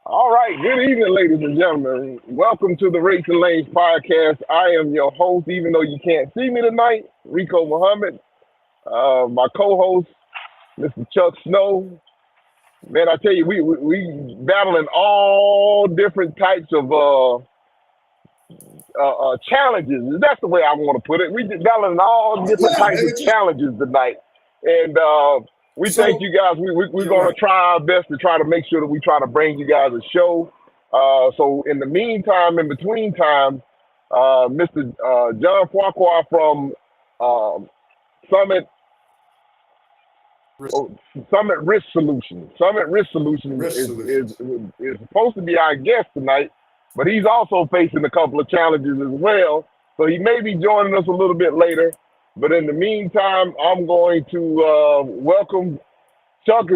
All right, good evening, ladies and gentlemen. Welcome to the Racing Lanes podcast. I am your host, even though you can't see me tonight, Rico Muhammad. My co-host, Mr. Chuck Snow. Man, I tell you, we battling all different types of challenges. That's the way I want to put it. We just battling all different Yeah, types of it's just challenges tonight, and we thank so you guys. We're you're going to right. try our best to try to make sure that we try to bring you guys a show. So in the meantime, in between time, Mr. John Farquhar from um, Summit Risk, oh, Summit Risk Solutions. Summit Risk Solutions risk solutions. is supposed to be our guest tonight, but he's also facing a couple of challenges as well. So he may be joining us a little bit later. But in the meantime, I'm going to welcome Chuck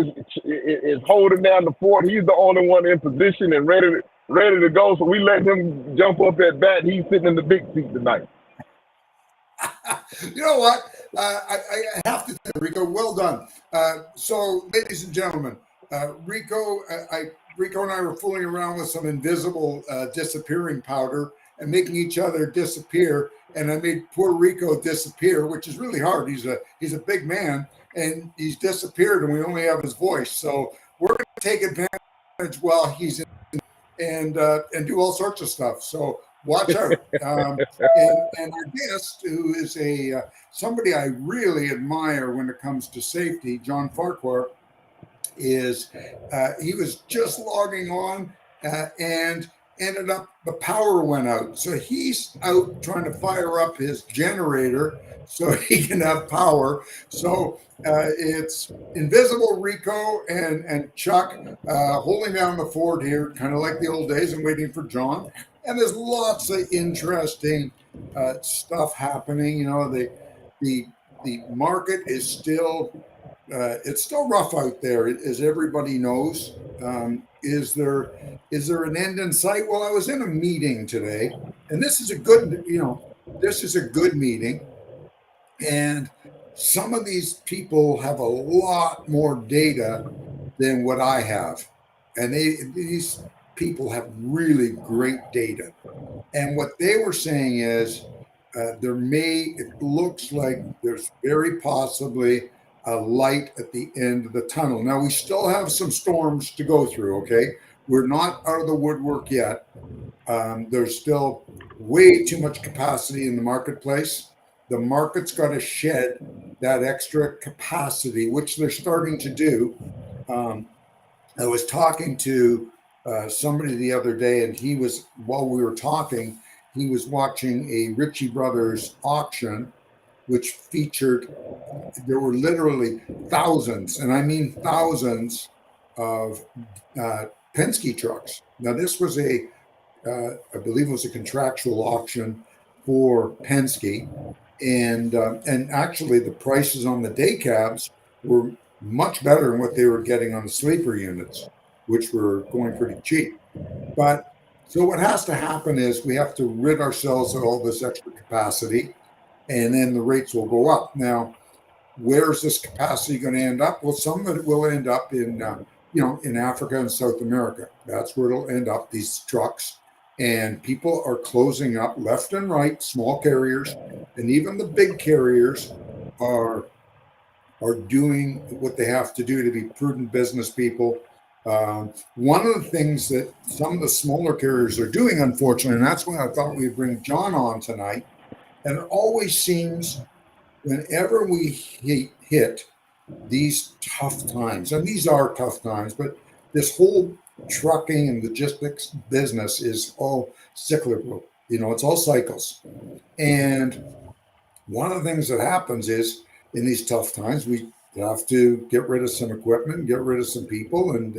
is holding down the fort. He's the only one in position and ready to go. So we let him jump up at bat. He's sitting in the big seat tonight. You know what? I have to tell you, Rico, well done. Ladies and gentlemen, Rico and I were fooling around with some invisible disappearing powder and making each other disappear. And I made poor Rico disappear, which is really hard. He's a big man, and he's disappeared, and we only have his voice. So we're going to take advantage while he's in and do all sorts of stuff. So watch out. And our guest, who is a somebody I really admire when it comes to safety, John Farquhar, is he was just logging on and ended up the power went out. So he's out trying to fire up his generator so he can have power. So it's Invisible Rico and Chuck holding down the fort here, kind of like the old days, and waiting for John. And there's lots of interesting stuff happening. You know, the market is still it's still rough out there, as everybody knows. Is there an end in sight? Well, I was in a meeting today, and this is a good meeting, and some of these people have a lot more data than what I have, and these people have really great data. And what they were saying is it looks like there's very possibly a light at the end of the tunnel. Now, we still have some storms to go through, okay? We're not out of the woodwork yet. There's still way too much capacity in the marketplace. The market's got to shed that extra capacity, which they're starting to do. I was talking to somebody the other day, and while we were talking, he was watching a Ritchie Brothers auction, which featured, there were literally thousands, and I mean thousands, of Penske trucks. Now, this was I believe it was a contractual auction for Penske, and actually the prices on the day cabs were much better than what they were getting on the sleeper units, which were going pretty cheap. But so what has to happen is we have to rid ourselves of all this extra capacity, and then the rates will go up. Now, where's this capacity going to end up? Well, some of it will end up in Africa and South America. That's where it'll end up, these trucks. And people are closing up left and right, small carriers, and even the big carriers are doing what they have to do to be prudent business people. One of the things that some of the smaller carriers are doing, unfortunately, and that's why I thought we'd bring John on tonight, and it always seems whenever we hit these tough times, and these are tough times, but this whole trucking and logistics business is all cyclical. It's all cycles. And one of the things that happens is in these tough times, we have to get rid of some equipment, get rid of some people, and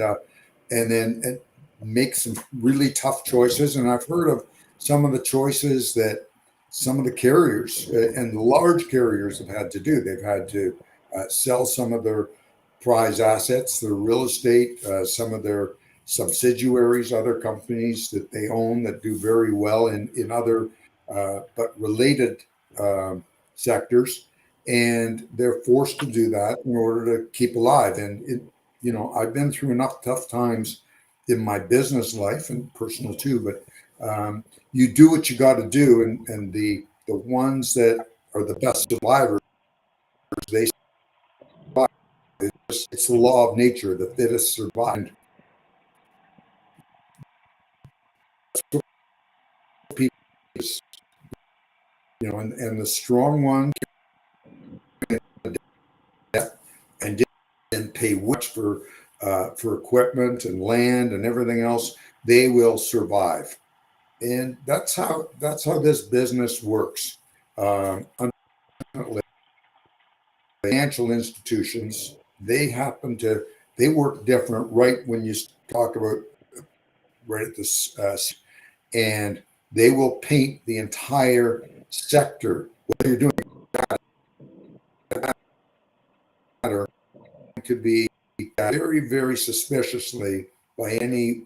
make some really tough choices. And I've heard of some of the choices that some of the carriers and the large carriers have had to do. They've had to sell some of their prize assets, their real estate, some of their subsidiaries, other companies that they own that do very well in other but related sectors. And they're forced to do that in order to keep alive. And I've been through enough tough times in my business life and personal too, but you do what you got to do, and the ones that are the best survivors, they survive. It's the law of nature. The fittest survive. People, and the strong ones and didn't pay much for equipment and land and everything else, they will survive. And that's how this business works. Unfortunately, financial institutions, they work different. Right when you talk about right at this, and they will paint the entire sector. What you're doing could be very, very suspiciously by any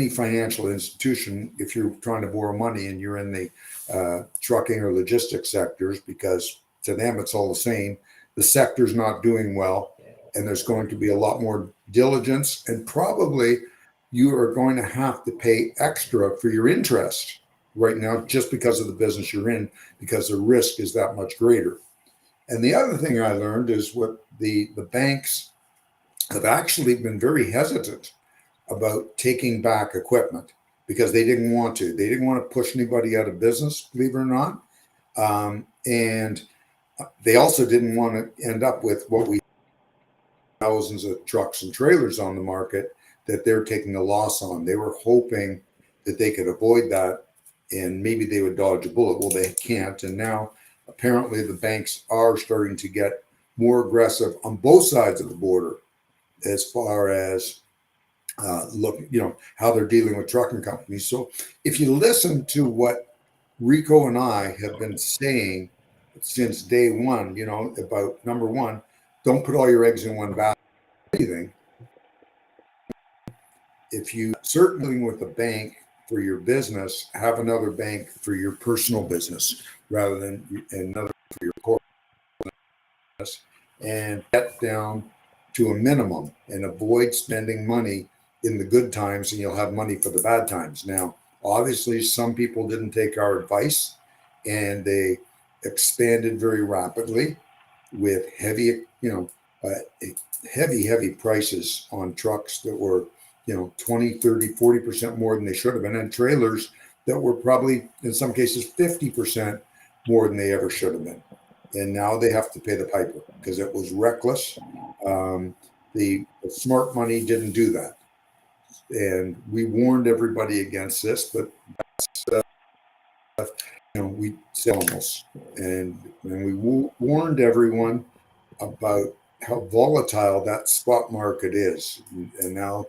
financial institution if you're trying to borrow money and you're in the trucking or logistics sectors, because to them it's all the same. The sector's not doing well, and there's going to be a lot more diligence, and probably you are going to have to pay extra for your interest right now just because of the business you're in, because the risk is that much greater. And the other thing I learned is what the banks have actually been very hesitant about taking back equipment because they didn't want to. They didn't want to push anybody out of business, believe it or not. And they also didn't want to end up with what we thousands of trucks and trailers on the market that they're taking a loss on. They were hoping that they could avoid that and maybe they would dodge a bullet. Well, they can't. And now apparently the banks are starting to get more aggressive on both sides of the border as far as how they're dealing with trucking companies. So if you listen to what Rico and I have been saying since day one, about number one, don't put all your eggs in one basket. Anything. If you certainly with a bank for your business, have another bank for your personal business rather than another for your corporate business, and get down to a minimum and avoid spending money in the good times, and you'll have money for the bad times. Now, obviously, some people didn't take our advice and they expanded very rapidly with heavy prices on trucks that were 20, 30, 40% more than they should have been, and trailers that were probably in some cases 50% more than they ever should have been. And now they have to pay the piper because it was reckless. The smart money didn't do that. And we warned everybody against this, but we said almost. And we warned everyone about how volatile that spot market is. And now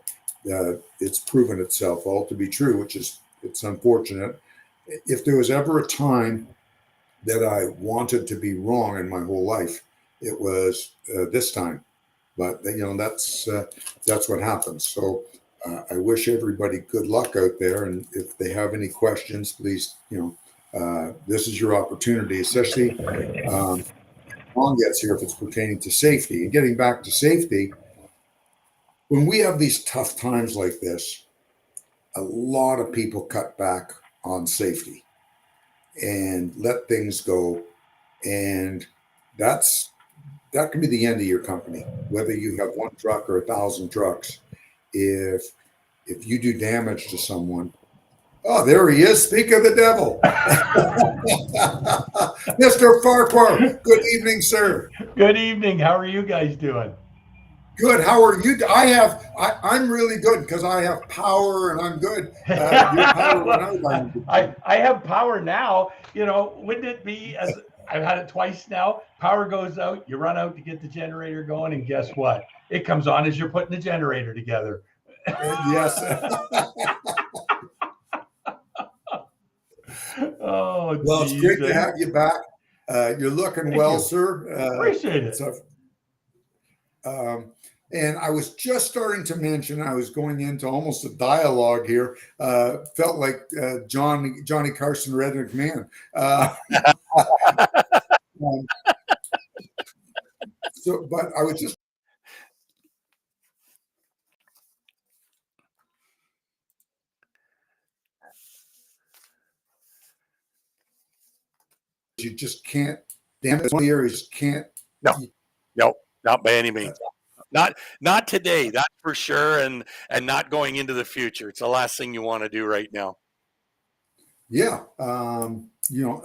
it's proven itself all to be true, it's unfortunate. If there was ever a time that I wanted to be wrong in my whole life, it was this time. But that's what happens. So I wish everybody good luck out there. And if they have any questions, please, this is your opportunity, especially Ron gets here if it's pertaining to safety. And getting back to safety, when we have these tough times like this, a lot of people cut back on safety and let things go. And that can be the end of your company, whether you have one truck or 1,000 trucks. If you do damage to someone, oh, there he is. Speak of the devil. Mr. Farquhar, good evening, sir. Good evening. How are you guys doing? Good. How are you? I'm really good because I have power and I'm good. Your power well, I have power now. Wouldn't it be, as I've had it twice now, power goes out, you run out to get the generator going, and guess what? It comes on as you're putting the generator together. Yes. Oh, well, it's great to have you back. You're looking Thank well, you. sir. Appreciate it. And I was just starting to mention, I was going into almost a dialogue here. Felt like Johnny Carson, Redneck Man. But I was just you just can't. Damn, it's one of the areas you can't. No, not by any means. Not today, that's for sure, and not going into the future. It's the last thing you want to do right now. Yeah,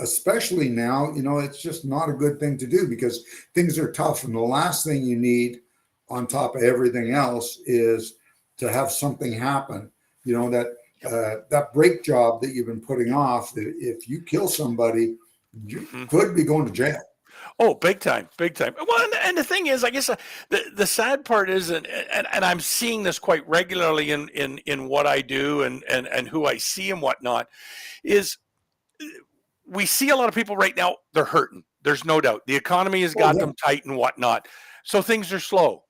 especially now, it's just not a good thing to do because things are tough, and the last thing you need, on top of everything else, is to have something happen. That brake job that you've been putting off. If you kill somebody, you could be going to jail. Oh, big time, big time. Well, and the thing is, I guess the sad part is, and I'm seeing this quite regularly in what I do and who I see and whatnot, is we see a lot of people right now, they're hurting. There's no doubt. The economy has got them tight and whatnot. So things are slow.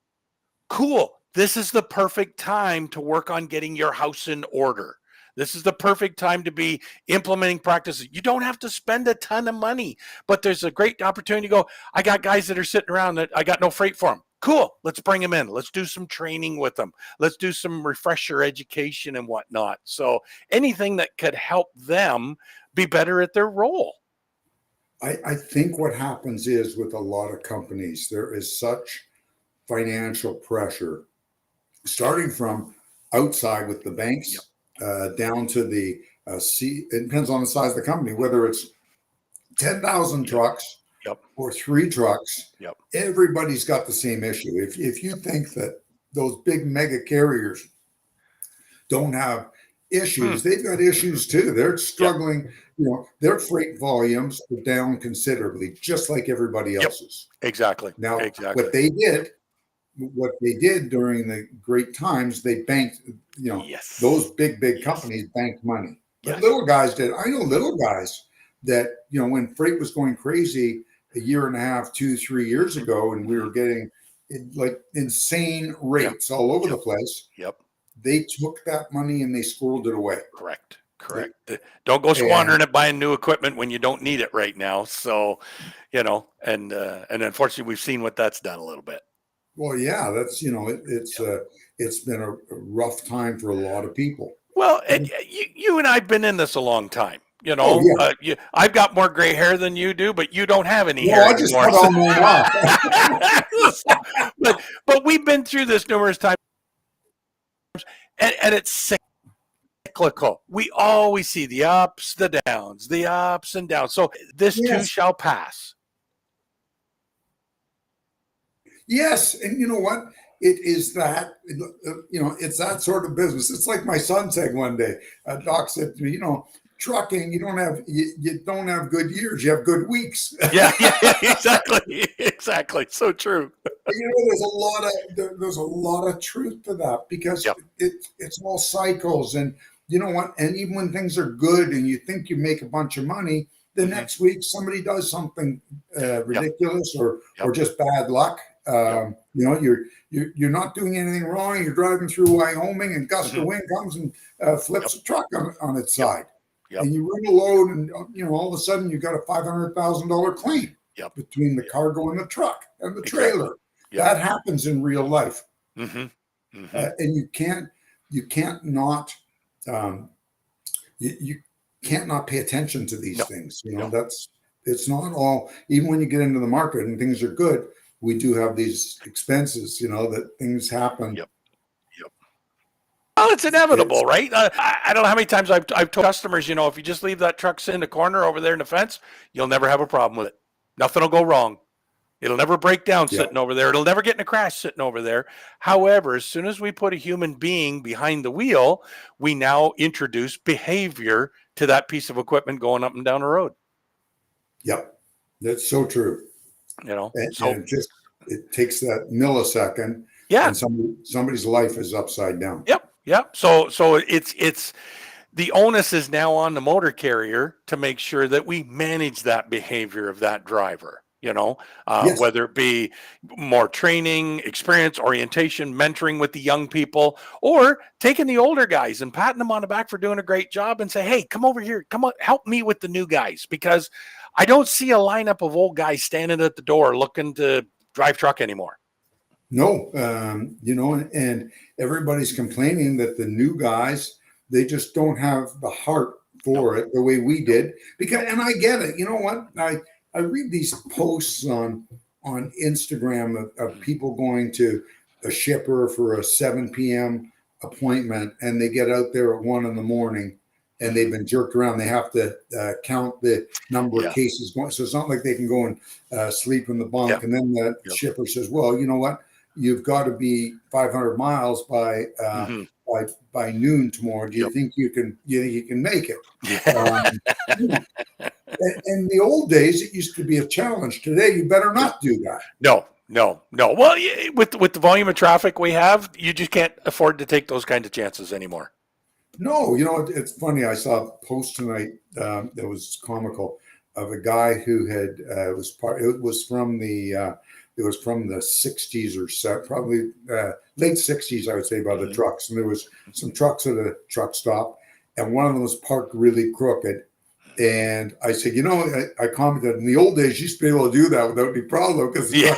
Cool. This is the perfect time to work on getting your house in order. This is the perfect time to be implementing practices. You don't have to spend a ton of money, but there's a great opportunity to go, I got guys that are sitting around that I got no freight for them. Cool. Let's bring them in. Let's do some training with them. Let's do some refresher education and whatnot. So anything that could help them be better at their role. I think what happens is with a lot of companies, there is such financial pressure, starting from outside with the banks, down to the it depends on the size of the company, whether it's 10,000 trucks or 3 trucks. Everybody's got the same issue. If you think that those big mega carriers don't have issues, they've got issues too. They're struggling. Their freight volumes are down considerably, just like everybody else's. Exactly. Now, what they did during the great times, they banked, those big companies banked money. But little guys did. I know little guys that, when freight was going crazy a year and a half, 2-3 years ago, and we were getting like insane rates all over the place. They took that money and they squirreled it away. Correct. Don't go squandering it buying new equipment when you don't need it right now. So, and unfortunately, we've seen what that's done a little bit. Well, yeah, that's it's been a rough time for a lot of people. Well, you and I've been in this a long time. I've got more gray hair than you do, but you don't have any hair I just cut all mine off. but we've been through this numerous times, and it's cyclical. We always see the ups, the downs, the ups and downs. So this too shall pass. Yes, and you know what? It is that, it's that sort of business. It's like my son said one day. Doc said to me, trucking, you don't have good years, you have good weeks. Yeah, exactly. So true. There's a lot of truth to that, because it's all cycles, and you know what? And even when things are good and you think you make a bunch of money, the next week somebody does something ridiculous or just bad luck. You're not doing anything wrong. You're driving through Wyoming and gust of wind comes and flips a truck on its side. And you run a load, and all of a sudden you've got a $500,000 claim between the cargo and the truck and the trailer. That happens in real life, and you can't not you can't not pay attention to these things. It's not all. Even when you get into the market and things are good, we do have these expenses. That things happen. Well, it's inevitable, right? I don't know how many times I've told customers, if you just leave that truck in the corner over there in the fence, you'll never have a problem with it. Nothing will go wrong. It'll never break down sitting over there. It'll never get in a crash sitting over there. However, as soon as we put a human being behind the wheel, we now introduce behavior to that piece of equipment going up and down the road. Yep, that's so true. And it takes that millisecond. And somebody's life is upside down. Yep. So it's the onus is now on the motor carrier to make sure that we manage that behavior of that driver. Whether it be more training, experience, orientation, mentoring with the young people, or taking the older guys and patting them on the back for doing a great job and say, hey, come over here, come on, help me with the new guys, because I don't see a lineup of old guys standing at the door looking to drive truck anymore. No, and everybody's complaining that the new guys, they just don't have the heart for it the way we did. And I get it. You know what? I read these posts on Instagram of people going to a shipper for a 7 p.m. appointment, and they get out there at 1 a.m. and they've been jerked around. They have to count the number of cases going. So it's not like they can go and sleep in the bunk. Yeah. And then the shipper says, "Well, you know what? You've got to be 500 miles by noon tomorrow. Do you think you can make it?" In the old days, it used to be a challenge. Today, you better not do that. No. Well, with the volume of traffic we have, you just can't afford to take those kind of chances anymore. No, it's funny. I saw a post tonight that was comical of a guy who had it was from the 60s or so, probably late 60s, I would say, by the trucks. And there was some trucks at a truck stop, and one of them was parked really crooked. And I said, I commented, in the old days, you used to be able to do that without any problem, because you could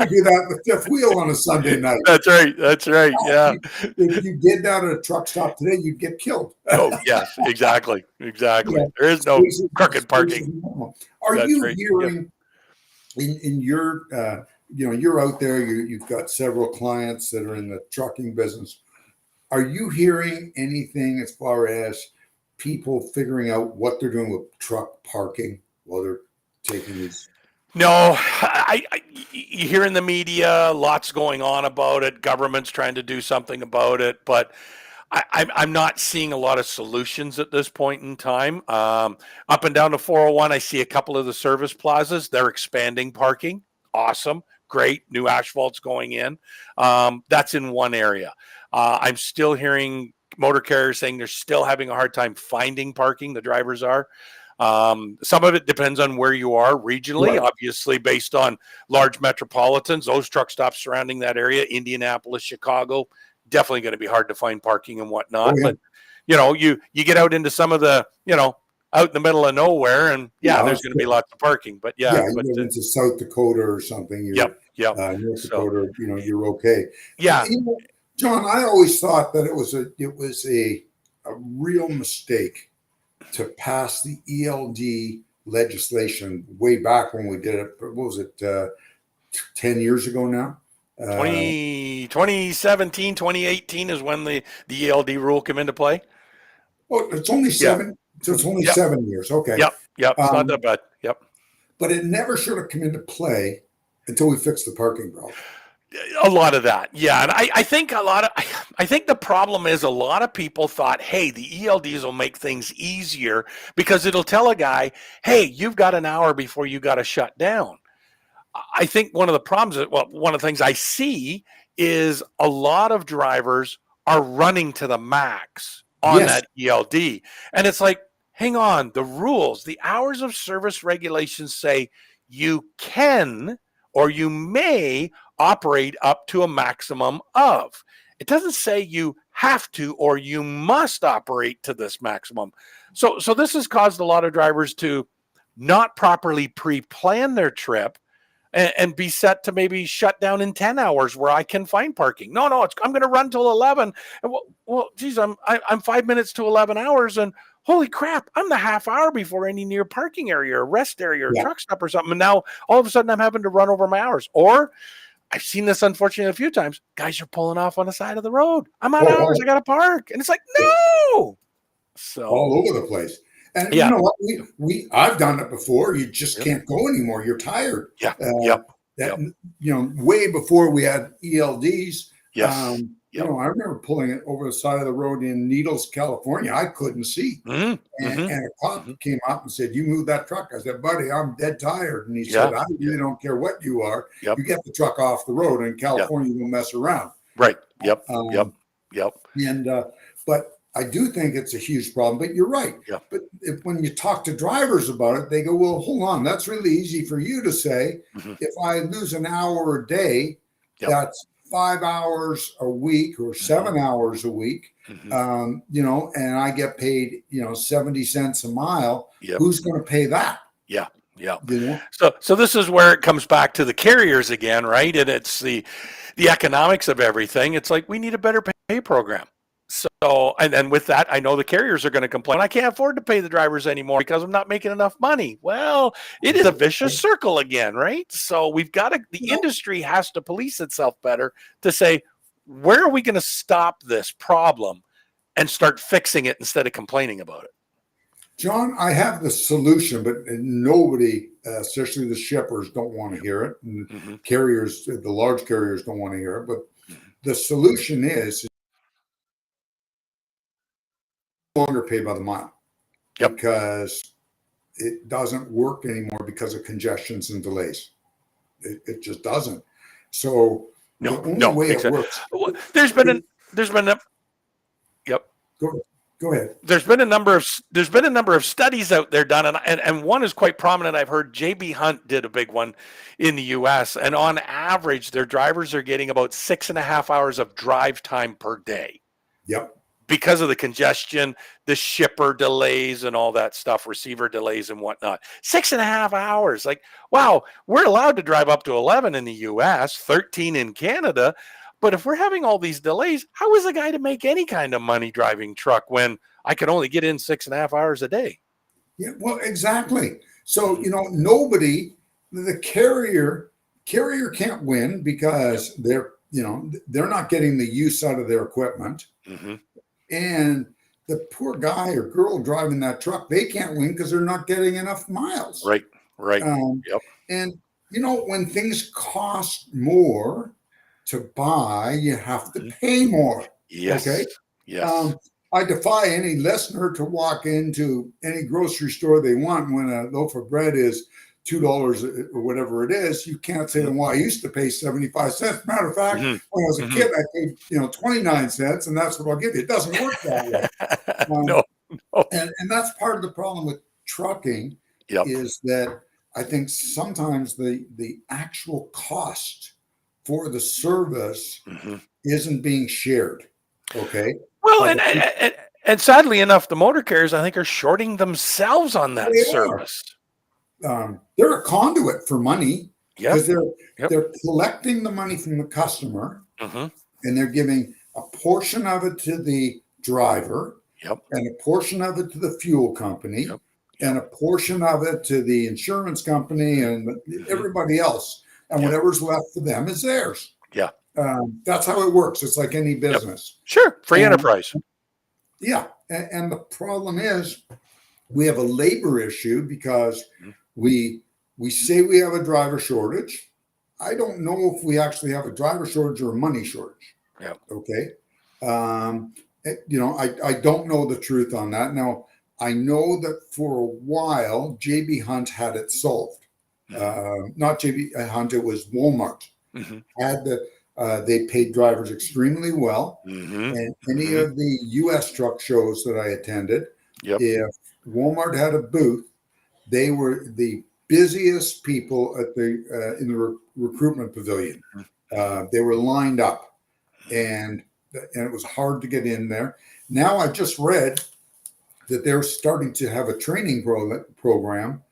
do that with the fifth wheel on a Sunday night. That's right. Yeah. If you did that at a truck stop today, you'd get killed. Oh, yes, exactly. Yeah. There is no crooked parking. Are you hearing in your, you're out there, you've got several clients that are in the trucking business. Are you hearing anything as far as people figuring out what they're doing with truck parking while they're taking these? No, you hear in the media lots going on about it. Government's trying to do something about it, but I'm not seeing a lot of solutions at this point in time. Up and down the 401, I see a couple of the service plazas. They're expanding parking. Awesome. Great. New asphalt's going in. That's in one area. I'm still hearing motor carriers saying they're still having a hard time finding parking. The drivers are. Some of it depends on where you are regionally, obviously based on large metropolitans, those truck stops surrounding that area, Indianapolis, Chicago, definitely going to be hard to find parking and whatnot. But, you get out into some of the, out in the middle of nowhere, and there's going to be lots of parking. But you live into South Dakota or something. North Dakota, you're okay. Yeah. John, I always thought that it was a real mistake to pass the ELD legislation way back when we did it. What was it, 10 years ago now? 2017, 2018 is when the ELD rule came into play. Oh, it's only seven. So it's only 7 years. Okay. Yep. It's not that bad. Yep. But it never should have come into play until we fixed the parking problem. A lot of that. Yeah. And I think I think the problem is a lot of people thought, hey, the ELDs will make things easier because it'll tell a guy, hey, you've got an hour before you got to shut down. I think one of the problems, one of the things I see is a lot of drivers are running to the max on that ELD. And it's like, hang on, the rules, the hours of service regulations say you can or you may operate up to a maximum of. It doesn't say you have to or you must operate to this maximum. So this has caused a lot of drivers to not properly pre-plan their trip and be set to maybe shut down in 10 hours where I can find parking. No, I'm going to run till 11. And well, geez, I'm 5 minutes to 11 hours, and holy crap, I'm the half hour before any near parking area or rest area or truck stop or something. And now all of a sudden I'm having to run over my hours. Or I've seen this unfortunately a fefew times. Guys are pulling off on the side of the road. I'm out of hours. I got to park. And it's like, no. So all over the place. And you know what? I've done it before. You just can't go anymore. You're tired. Way before we had ELDs. I remember pulling it over the side of the road in Needles, California. I couldn't see. And a cop came up and said, "You move that truck." I said, "Buddy, I'm dead tired." And he said, "I really don't care what you are. You get the truck off the road. In California, you don't mess around." Right. And but I do think it's a huge problem, but you're right. But when you talk to drivers about it, they go, well, hold on. That's really easy for you to say. If I lose an hour a day, that's 5 hours a week or 7 hours a week, and I get paid, 70 cents a mile. Who's going to pay that? So this is where it comes back to the carriers again, right? And it's the economics of everything. It's like, we need a better pay program. So, and then with that, I know the carriers are going to complain. I can't afford to pay the drivers anymore because I'm not making enough money. Well, it is a vicious circle again, right? So we've got to, the industry has to police itself better to say, where are we going to stop this problem and start fixing it instead of complaining about it? John, I have the solution, but nobody, especially the shippers, don't want to hear it. And carriers, the large carriers don't want to hear it. But the solution is no longer pay by the mile. Yep. Because it doesn't work anymore because of congestions and delays. It just doesn't. So the only way it works. There's been a yep. Go ahead. There's been a number of studies out there done, and one is quite prominent. I've heard JB Hunt did a big one in the U.S. and on average, their drivers are getting about 6.5 hours of drive time per day. Yep. Because of the congestion, the shipper delays and all that stuff, receiver delays and whatnot. 6.5 hours. Like, wow, we're allowed to drive up to 11 in the U.S., 13 in Canada. But if we're having all these delays, how is a guy to make any kind of money driving truck when I can only get in 6.5 hours a day? Yeah, well, exactly. So, nobody, the carrier can't win because they're not getting the use out of their equipment. And the poor guy or girl driving that truck, they can't win because they're not getting enough miles. Right. Yep. And, when things cost more to buy, you have to pay more. Yes. Okay. Yes. I defy any listener to walk into any grocery store they want when a loaf of bread is $2 or whatever it is. You can't say, well, I used to pay 75 cents. Matter of fact, when I was a kid, I paid 29 cents, and that's what I'll give you. It doesn't work that way. No. And that's part of the problem with trucking is that I think sometimes the actual cost for the service isn't being shared. Okay. Well, and sadly enough, the motor carriers, I think, are shorting themselves on that service. They're a conduit for money because Yep. they're collecting the money from the customer and they're giving a portion of it to the driver and a portion of it to the fuel company and a portion of it to the insurance company and everybody else. And whatever's left for them is theirs. Yeah. That's how it works. It's like any business. Sure. Free enterprise. Yeah. And the problem is we have a labor issue because we say we have a driver shortage. I don't know if we actually have a driver shortage or a money shortage. Yeah. Okay. I don't know the truth on that. Now, I know that for a while, JB Hunt had it solved. Not JB Hunt, it was Walmart. They paid drivers extremely well. And any of the U.S. truck shows that I attended, if Walmart had a booth, they were the busiest people at in the recruitment pavilion. They were lined up, and it was hard to get in there. Now I just read that they're starting to have a training program.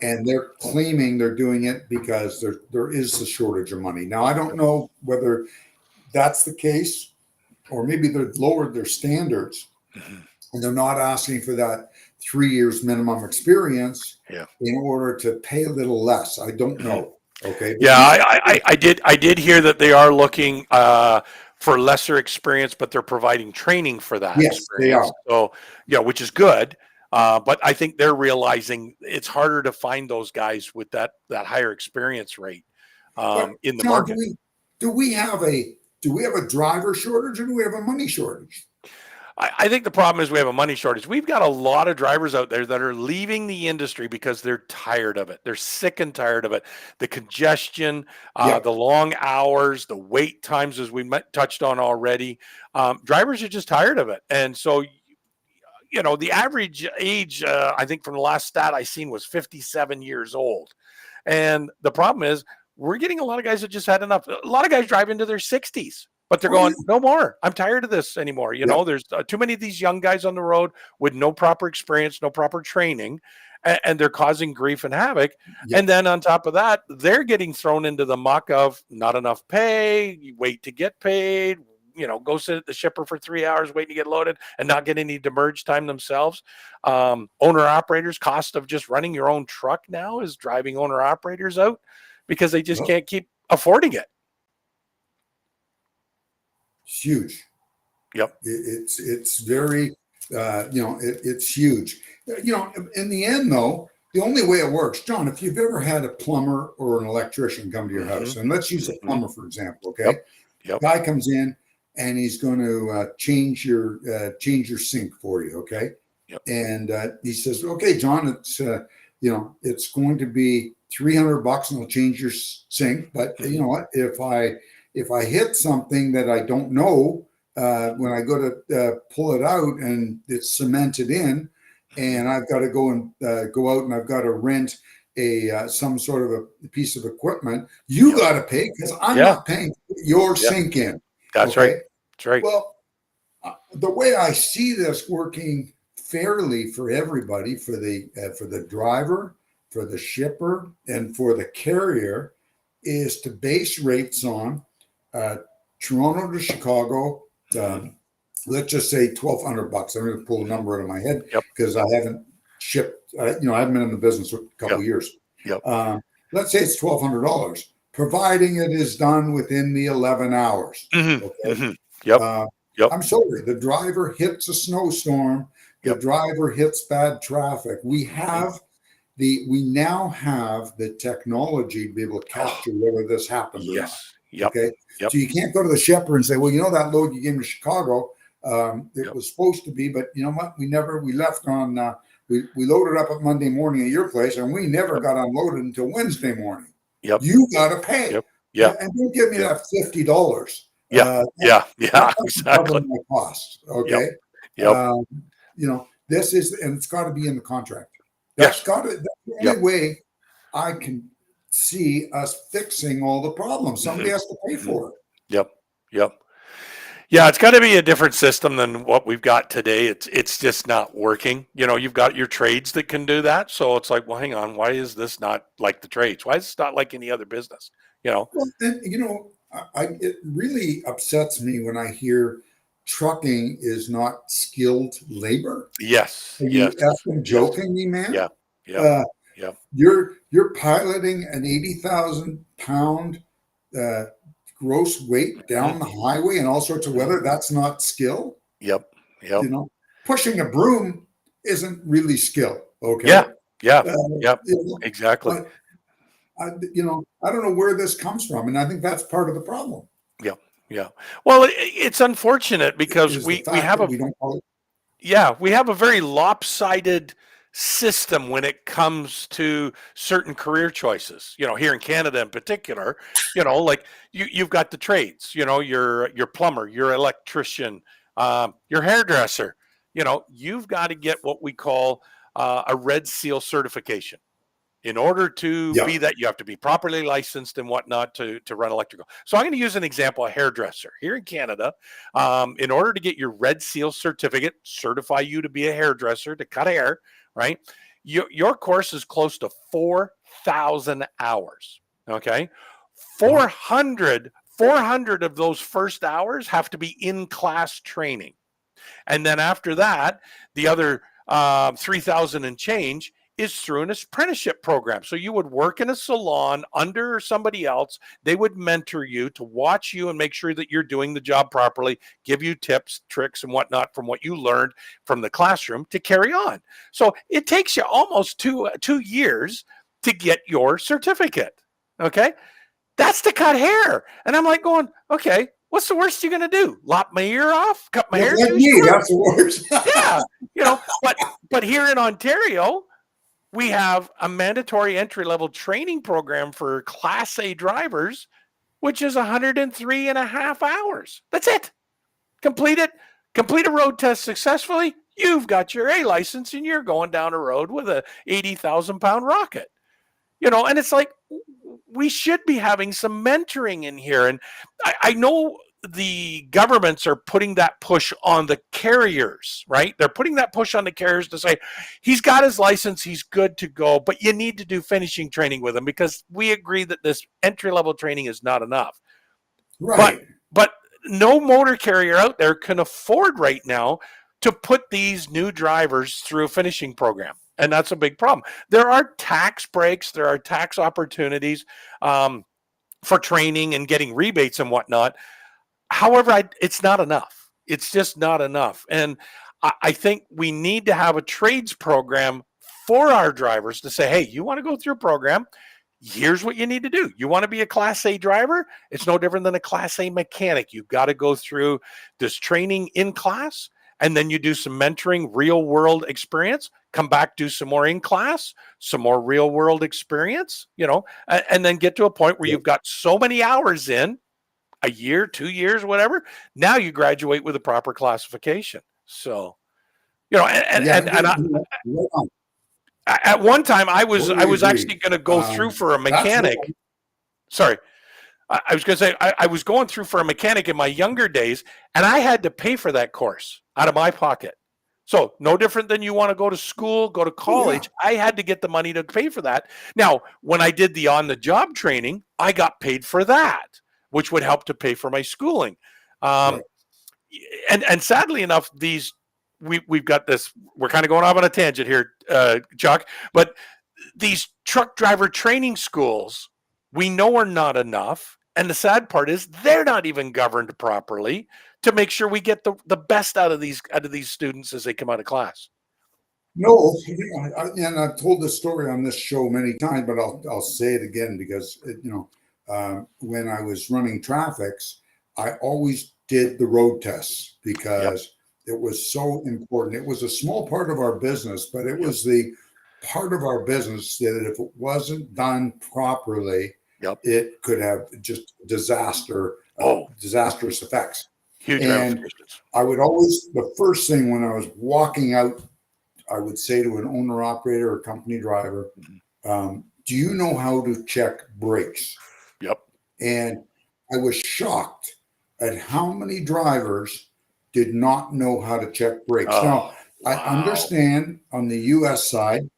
And they're claiming they're doing it because there is a shortage of money. Now, I don't know whether that's the case, or maybe they've lowered their standards and they're not asking for that 3 years minimum experience in order to pay a little less. I don't know. Okay. Yeah, I did hear that they are looking for lesser experience, but they're providing training for that. Yes, experience. they are. So, which is good. But I think they're realizing it's harder to find those guys with that higher experience rate in the market. Do we have a driver shortage or do we have a money shortage? I think the problem is we have a money shortage. We've got a lot of drivers out there that are leaving the industry because they're tired of it. They're sick and tired of it. The congestion, the long hours, the wait times, as we touched on already. Drivers are just tired of it. And so, the average age, I think from the last stat I seen was 57 years old. And the problem is we're getting a lot of guys that just had enough. A lot of guys drive into their 60s, but they're going, no more. I'm tired of this anymore. There's too many of these young guys on the road with no proper experience, no proper training, and they're causing grief and havoc. And then on top of that, they're getting thrown into the muck of not enough pay, you wait to get paid, go sit at the shipper for 3 hours waiting to get loaded and not get any demerge time themselves. Owner operators, cost of just running your own truck now is driving owner operators out because they just can't keep affording it. It's huge. Yep. It's very, it's huge. In the end, though, the only way it works, John, if you've ever had a plumber or an electrician come to your house, and let's use a plumber, for example, okay? Yep. Guy comes in and he's going to change your sink for you, okay? Yep. And he says, okay, John, it's going to be $300 and I'll change your sink. But you know what? If I hit something that I don't know, when I go to pull it out and it's cemented in, and I've got to go out and I've got to rent some sort of a piece of equipment, you got to pay because I'm not paying your sink in. That's right. That's right. Well, the way I see this working fairly for everybody, for the driver, for the shipper, and for the carrier, is to base rates on Toronto to Chicago. Let's just say $1,200. I'm going to pull a number out of my head because I haven't shipped. I haven't been in the business for a couple of years. Let's say it's $1,200, providing it is done within the 11 hours. Okay? I'm sorry. The driver hits a snowstorm. The driver hits bad traffic. We now have the technology to be able to capture whether this happens or not. Okay. So you can't go to the shipper and say, well, that load you gave me to Chicago, it was supposed to be, but you know what? We left on, we loaded up at Monday morning at your place and we never got unloaded until Wednesday morning. You got to pay. And don't give me that $50. Exactly. My cost. Okay. This is, and it's got to be in the contract. That's the only way I can see us fixing all the problems. Somebody has to pay for it. Yeah, it's got to be a different system than what we've got today. It's just not working. You've got your trades that can do that. So it's like, well, hang on, why is this not like the trades? Why is this not like any other business? Well, and, it really upsets me when I hear trucking is not skilled labor. Yes. Are you effing joking me, man? You're piloting an 80,000 pound gross weight down the highway in all sorts of weather. That's not skill. Pushing a broom isn't really skill. Okay. Exactly. But, I don't know where this comes from, and I think that's part of the problem. Well, it's unfortunate because we have a very lopsided system when it comes to certain career choices. Here in Canada in particular, like you've got the trades. Your plumber, your electrician, your hairdresser. You've got to get what we call a Red Seal certification. In order to be that, you have to be properly licensed and whatnot to run electrical. So I'm going to use an example, a hairdresser. Here in Canada, in order to get your Red Seal certificate, certify you to be a hairdresser, to cut hair, right? Your course is close to 4,000 hours, okay? 400 of those first hours have to be in-class training. And then after that, the other 3,000 and change is through an apprenticeship program. So you would work in a salon under somebody else. They would mentor you to watch you and make sure that you're doing the job properly, give you tips, tricks, and whatnot from what you learned from the classroom to carry on. So it takes you almost two years to get your certificate. Okay. That's to cut hair. And I'm like going, okay, what's the worst you're going to do? Lop my ear off? Cut my hair? That's the worst. But here in Ontario, we have a mandatory entry-level training program for Class A drivers, which is 103 and a half hours. That's it. Complete it. Complete a road test successfully. You've got your A license and you're going down a road with a 80,000 pound rocket. And it's like, we should be having some mentoring in here. And I know the governments are putting that push on the carriers, right? They're putting that push on the carriers to say, he's got his license, he's good to go, but you need to do finishing training with him because we agree that this entry-level training is not enough. Right. But no motor carrier out there can afford right now to put these new drivers through a finishing program. And that's a big problem. There are tax breaks, there are tax opportunities for training and getting rebates and whatnot. However, it's not enough. It's just not enough. And I think we need to have a trades program for our drivers to say, hey, you want to go through a program? Here's what you need to do. You want to be a Class A driver? It's no different than a Class A mechanic. You've got to go through this training in class, and then you do some mentoring, real world experience, come back, do some more in class, some more real world experience, and then get to a point where you've got so many hours in, a year, 2 years, whatever. Now you graduate with a proper classification. So, at one time I was actually going to go through for a mechanic. Sorry. I was going to say, I was going through for a mechanic in my younger days, and I had to pay for that course out of my pocket. So no different than you want to go to school, go to college. Yeah. I had to get the money to pay for that. Now, when I did the on-the-job training, I got paid for that, which would help to pay for my schooling. Right. And sadly enough, we've got this, we're kind of going off on a tangent here, Chuck, but these truck driver training schools, we know are not enough. And the sad part is they're not even governed properly to make sure we get the best out of these students as they come out of class. No, and I've told this story on this show many times, but I'll say it again because when I was running traffics, I always did the road tests because it was so important. It was a small part of our business, but it was the part of our business that if it wasn't done properly, it could have just disastrous effects. Huge and ramifications. I would always, the first thing when I was walking out, I would say to an owner operator or company driver, do you know how to check brakes? Yep. And I was shocked at how many drivers did not know how to check brakes. Now, I understand on the U.S. side,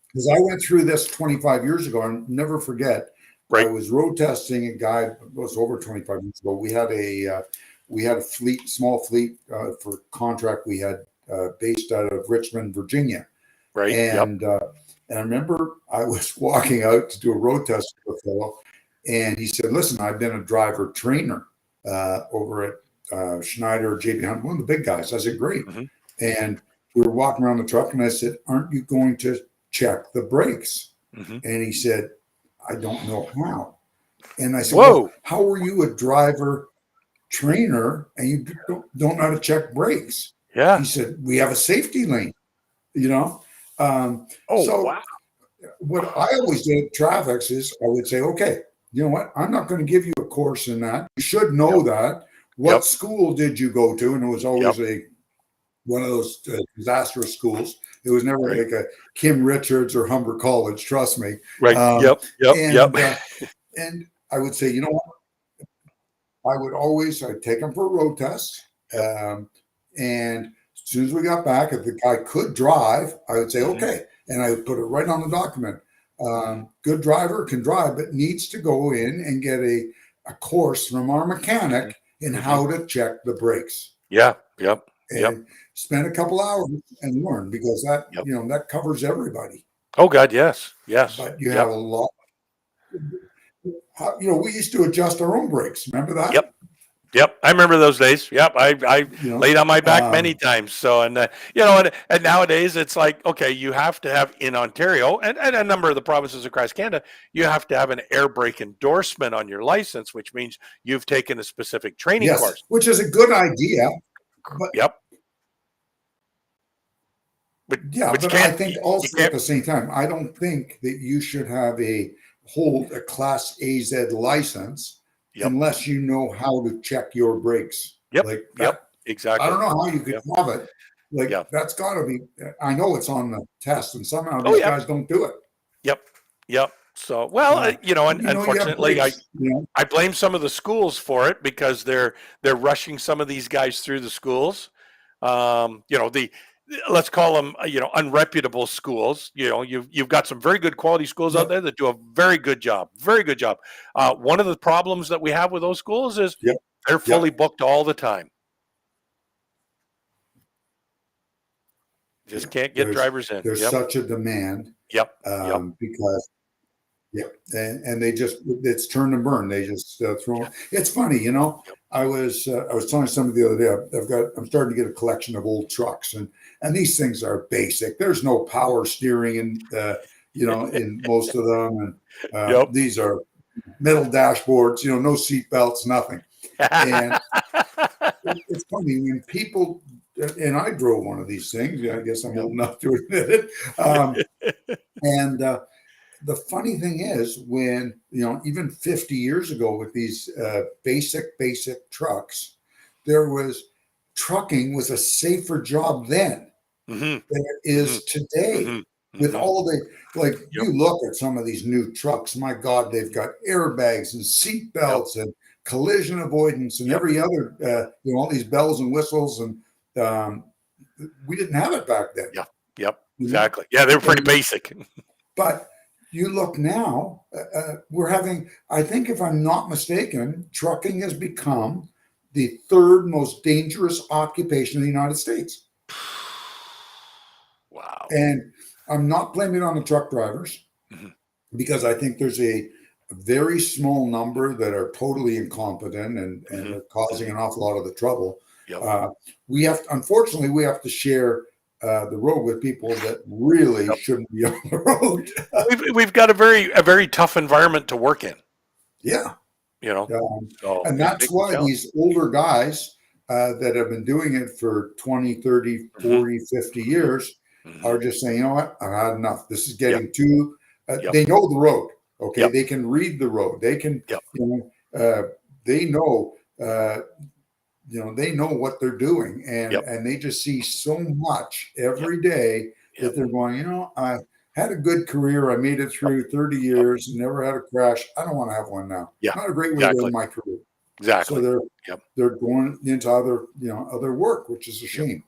because I went through this 25 years ago, and never forget, I was road testing a guy, it was over 25 years ago. We had a fleet, small fleet for contract we had based out of Richmond, Virginia. Right. And and I remember I was walking out to do a road test with a fellow, and he said, listen, I've been a driver trainer over at Schneider, JB Hunt, one of the big guys. I said, great. Mm-hmm. And we were walking around the truck, and I said, aren't you going to check the brakes? Mm-hmm. And he said, I don't know how. And I said, well, how are you a driver trainer and you don't know how to check brakes? Yeah. He said, we have a safety lane, So wow. What I always did at traffics is I would say, okay, you know what? I'm not going to give you a course in that. You should know that. What school did you go to? And it was always one of those disastrous schools. It was never like a Kim Richards or Humber College, trust me. Right. And I would say, you know what? I'd take them for a road test. And as soon as we got back, if the guy could drive, I would say, okay. And I would put it right on the document. Good driver can drive, but needs to go in and get a course from our mechanic in how to check the brakes. And spend a couple hours and learn, because that, that covers everybody. Oh God, yes. But you have a lot. We used to adjust our own brakes. Remember that? Yep. I remember those days. Yep. I laid on my back many times. So, and nowadays it's like, okay, you have to have in Ontario and a number of the provinces across Canada, you have to have an air brake endorsement on your license, which means you've taken a specific training course. Which is a good idea. But, But I think also at the same time, I don't think that you should hold a Class AZ license unless you know how to check your brakes. Exactly. I don't know how you could have it. That's got to be. I know it's on the test, and somehow these guys don't do it. Yep. So, unfortunately, I blame some of the schools for it because they're rushing some of these guys through the schools. let's call them, unreputable schools. You've got some very good quality schools out Yep. there that do a very good job. Very good job. One of the problems that we have with those schools is Yep. they're fully booked all the time. Just can't get drivers in. There's Yep. such a demand. Yep. Because and they just, it's turn and burn. They just throw. Yeah. It's funny, I was telling somebody the other day. I'm starting to get a collection of old trucks, and these things are basic. There's no power steering in most of them, and these are metal dashboards. No seat belts, nothing. And it's funny when people, and I drove one of these things. I guess I'm old enough to admit it. And the funny thing is, when even 50 years ago, with these basic trucks, trucking was a safer job then than it is today. With all the, you look at some of these new trucks, my God, they've got airbags and seat belts and collision avoidance and every other, all these bells and whistles. And we didn't have it back then. Yep. Exactly. Yeah, they were pretty basic. But you look now, we're having, I think if I'm not mistaken, trucking has become the third most dangerous occupation in the United States. Wow. And I'm not blaming it on the truck drivers, because I think there's a very small number that are totally incompetent and are causing an awful lot of the trouble. Unfortunately, we have to share the road with people that really shouldn't be on the road. We've got a very tough environment to work in. Yeah. So and that's why these older guys that have been doing it for 20, 30, 40, 50 years are just saying, you know what, I've had enough. This is getting too, they know the road. Okay. They can read the road. They can, they know, they know what they're doing, and they just see so much every day that they're going, I had a good career. I made it through 30 years and never had a crash. I don't want to have one now. Not a great way to end my career. Exactly. So they're going into other work, which is a shame.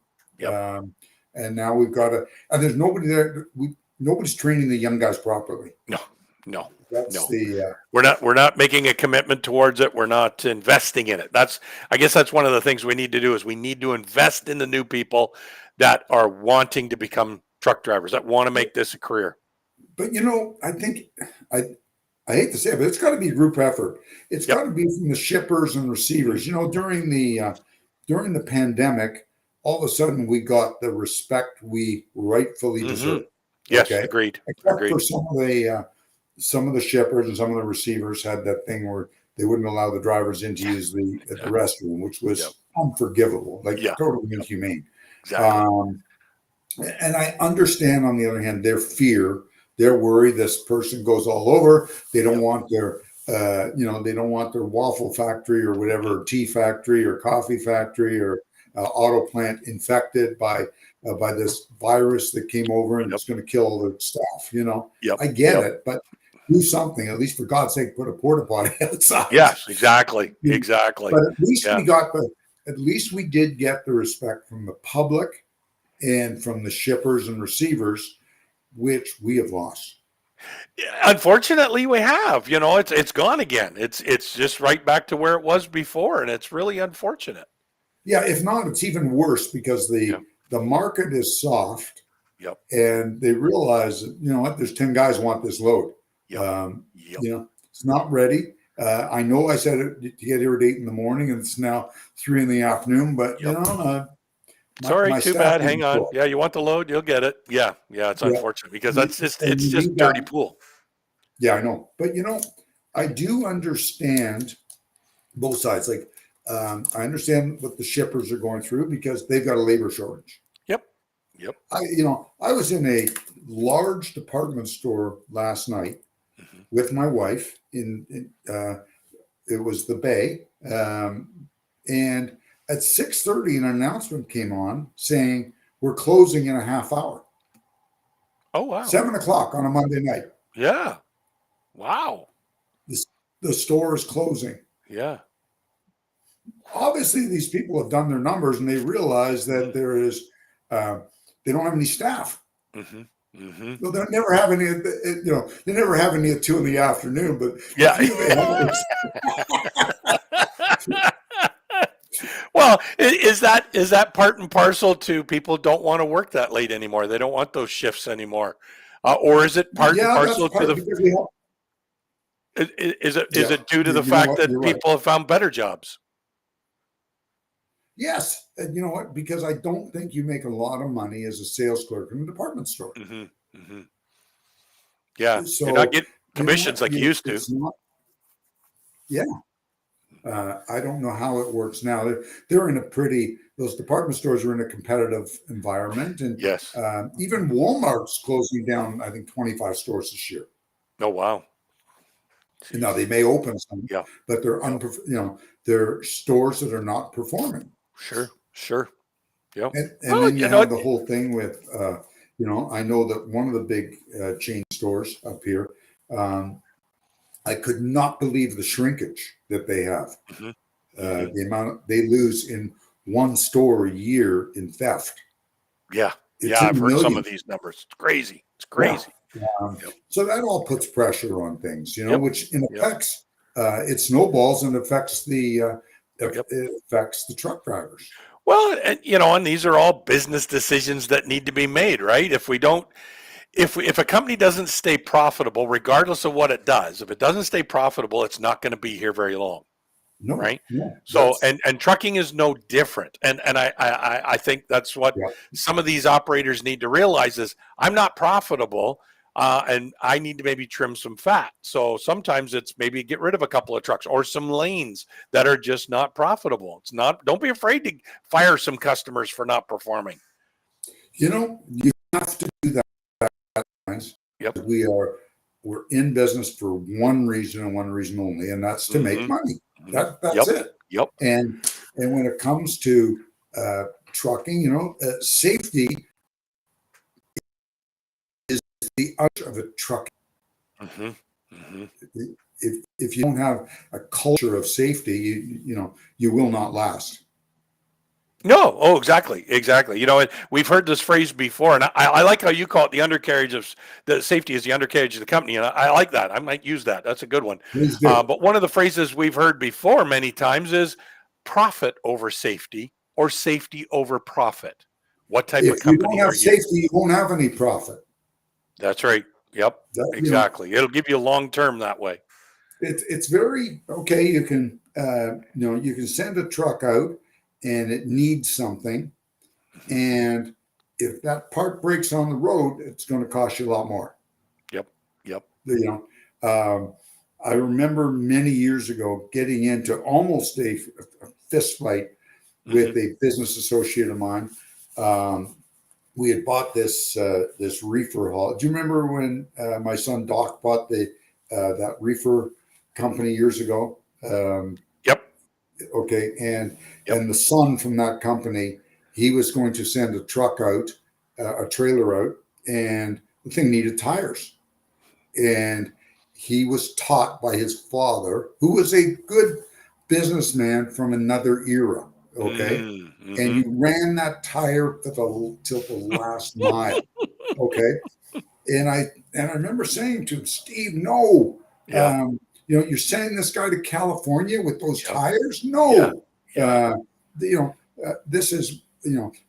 And now we've got and there's nobody there. Nobody's training the young guys properly. No. That's we're not making a commitment towards it. We're not investing in it. I guess that's one of the things we need to do, is we need to invest in the new people that are wanting to become truck drivers, that want to make this a career. But I think I hate to say it, but it's got to be a group effort. It's got to be from the shippers and receivers. During the pandemic, all of a sudden we got the respect we rightfully deserve. Yes, agreed. Except for some of the shippers and some of the receivers had that thing where they wouldn't allow the drivers in to use the restroom, which was unforgivable, totally inhumane. Exactly. And I understand, on the other hand, their fear, their worry. This person goes all over. They don't want their, they don't want their waffle factory or whatever, tea factory or coffee factory or auto plant infected by this virus that came over and it's going to kill all their staff. I get it, but do something. At least, for God's sake, put a porta potty outside. Yes, exactly. But at least at least we did get the respect from the public and from the shippers and receivers, which we have lost. Unfortunately, we have. It's gone again. It's just right back to where it was before, and it's really unfortunate. Yeah, if not, it's even worse, because the market is soft. And they realize that, there's 10 guys who want this load. It's not ready. I know I said it to get here at 8 a.m, and it's now 3 p.m. But sorry, too bad. Hang on. Yeah, you want the load, you'll get it. Yeah, it's unfortunate, because it's just dirty pool. Yeah, I know. But I do understand both sides. I understand what the shippers are going through, because they've got a labor shortage. Yep. I was in a large department store last night with my wife it was the Bay. And at 6:30, an announcement came on saying we're closing in a half hour. Oh, wow. 7:00 on a Monday night. Yeah. Wow. The store is closing. Yeah. Obviously, these people have done their numbers, and they realize that there is they don't have any staff. Mm-hmm. Mm-hmm. Well, they'll never have any. They never have any at 2 in the afternoon. But Yeah. the few they have, Well, is that part and parcel to people don't want to work that late anymore? They don't want those shifts anymore, or is it part and yeah, that's parcel to part the? because we have. Is Yeah, it due to the you know fact what? that You're people right. have found better jobs? Yes, and you know what? Because I don't think you make a lot of money as a sales clerk in a department store. Mm-hmm. Mm-hmm. Yeah, you're not So getting you know commissions what? like you used to. It's not. Yeah, I don't know how it works now. They're in a pretty. Those department stores are in a competitive environment, and Yes. even Walmart's closing down. I think 25 stores this year. Oh wow. Now Jeez. they may open some, Yeah. but they're they're stores that are not performing. Sure. Sure. Yep. And Well, then you have the whole thing with I know that one of the big chain stores up here. I could not believe the shrinkage that they have. Mhm. The amount they lose in one store a year in theft. Yeah. It's Yeah. in I've the heard some of millions. these numbers. It's crazy. It's Yeah. crazy. Yep. So that all puts pressure on things, Yep. which in Yep. affects it snowballs and affects the Yep. it affects the truck drivers. Well, and these are all business decisions that need to be made, right? If a company doesn't stay profitable, regardless of what it does, if it doesn't stay profitable, it's not going to be here very long, No, right? no, So, and trucking is no different. And I think that's what yeah. some of these operators need to realize is I'm not profitable. And I need to maybe trim some fat. So sometimes it's maybe get rid of a couple of trucks or some lanes that are just not profitable. Don't be afraid to fire some customers for not performing. You have to do that. Yep. We're in business for one reason and one reason only, and that's to make money. That's it. Yep. And when it comes to trucking, safety is the edge of a truck. Mm-hmm. Mm-hmm. If you don't have a culture of safety, you will not last. No. Oh, exactly. And we've heard this phrase before, and I like how you call it the undercarriage of the safety is the undercarriage of the company. And I like that. I might use that. That's a good one. Please do. But one of the phrases we've heard before many times is profit over safety or safety over profit. What type of If you don't company have are you? safety, you won't have any profit. That's right. Yep. Exactly. It'll give you long term that way. It's very okay. You can you can send a truck out and it needs something, and if that part breaks on the road, it's going to cost you a lot more. Yep. I remember many years ago getting into almost a fist fight with a business associate of mine. We had bought this reefer haul. Do you remember when my son Doc bought that reefer company years ago? Yep. Okay, and the son from that company, he was going to send a truck out, a trailer out, and the thing needed tires. And he was taught by his father, who was a good businessman from another era. Okay, Mm-hmm. and you ran that tire till the last mile. Okay, and I remember saying to him, Steve, no. Yeah. You're sending this guy to California with those tires? No. Yeah. This is,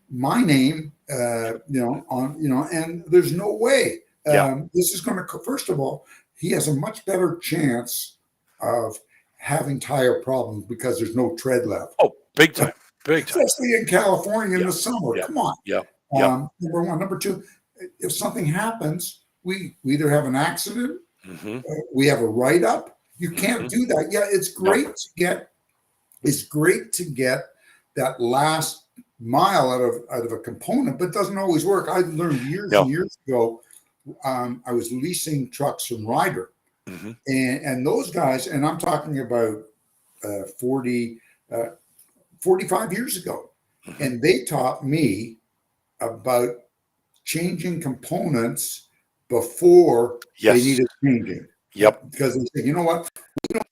my name, and there's no way. This is going to, first of all, he has a much better chance of having tire problems because there's no tread left. Oh, big time. Especially in California in the summer. Yeah. Come on. Yeah. Number one. Number two, if something happens, we either have an accident, we have a write-up. You can't do that. Yeah, it's great to get that last mile out of a component, but it doesn't always work. I learned years and years ago. I was leasing trucks from Ryder, and those guys, and I'm talking about 45 years ago, and they taught me about changing components before they needed changing. Yep. Because they said, you know what? We don't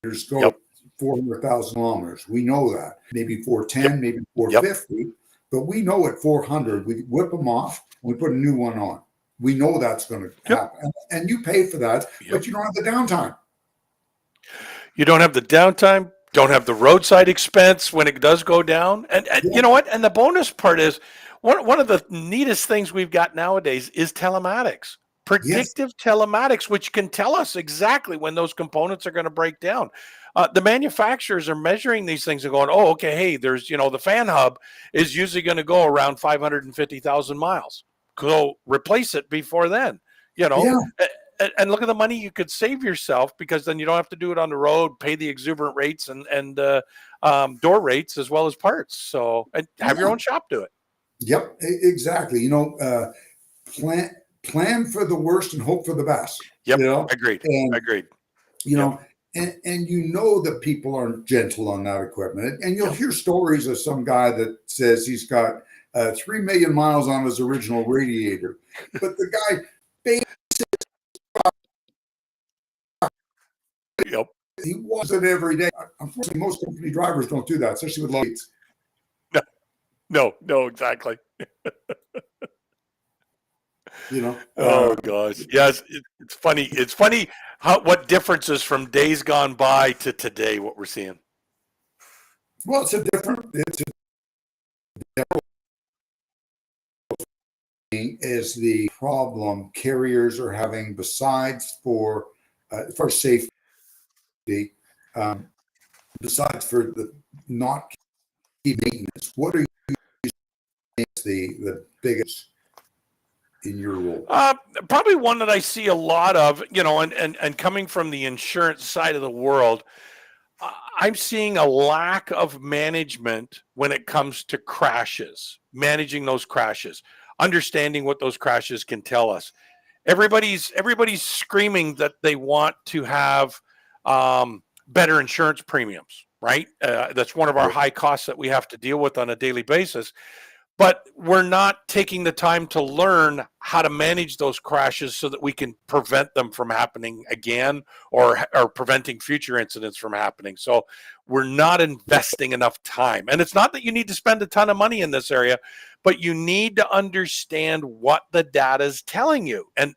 have go 400,000 kilometers. We know that. Maybe 410, maybe 450, but we know at 400, we whip them off and we put a new one on. We know that's going to happen. And you pay for that, but you don't have the downtime. You don't have the downtime, don't have the roadside expense when it does go down. And you know what? And the bonus part is one of the neatest things we've got nowadays is telematics. Predictive telematics, which can tell us exactly when those components are going to break down. The manufacturers are measuring these things and going, oh, okay, hey, there's, the fan hub is usually going to go around 550,000 miles. Go replace it before then, and look at the money you could save yourself, because then you don't have to do it on the road, pay the exuberant rates and door rates as well as parts. So, and have your own shop do it. Yep, exactly. Plan for the worst and hope for the best. Yep, agreed. Agreed. And that people aren't gentle on that equipment. And you'll hear stories of some guy that says he's got 3 million miles on his original radiator, but the guy he was it every day. Unfortunately, most company drivers don't do that, especially with lights. No, exactly. Oh gosh, yes, it's funny. It's funny what differences from days gone by to today, what we're seeing. Well, it's a different is the problem carriers are having besides for safety, besides for the not keep maintenance. What are you the biggest in your role? Probably one that I see a lot of, and coming from the insurance side of the world, I'm seeing a lack of management when it comes to crashes, managing those crashes, understanding what those crashes can tell us. Everybody's screaming that they want to have better insurance premiums, right? That's one of our high costs that we have to deal with on a daily basis. But we're not taking the time to learn how to manage those crashes so that we can prevent them from happening again, or preventing future incidents from happening. So we're not investing enough time. And it's not that you need to spend a ton of money in this area, but you need to understand what the data is telling you. And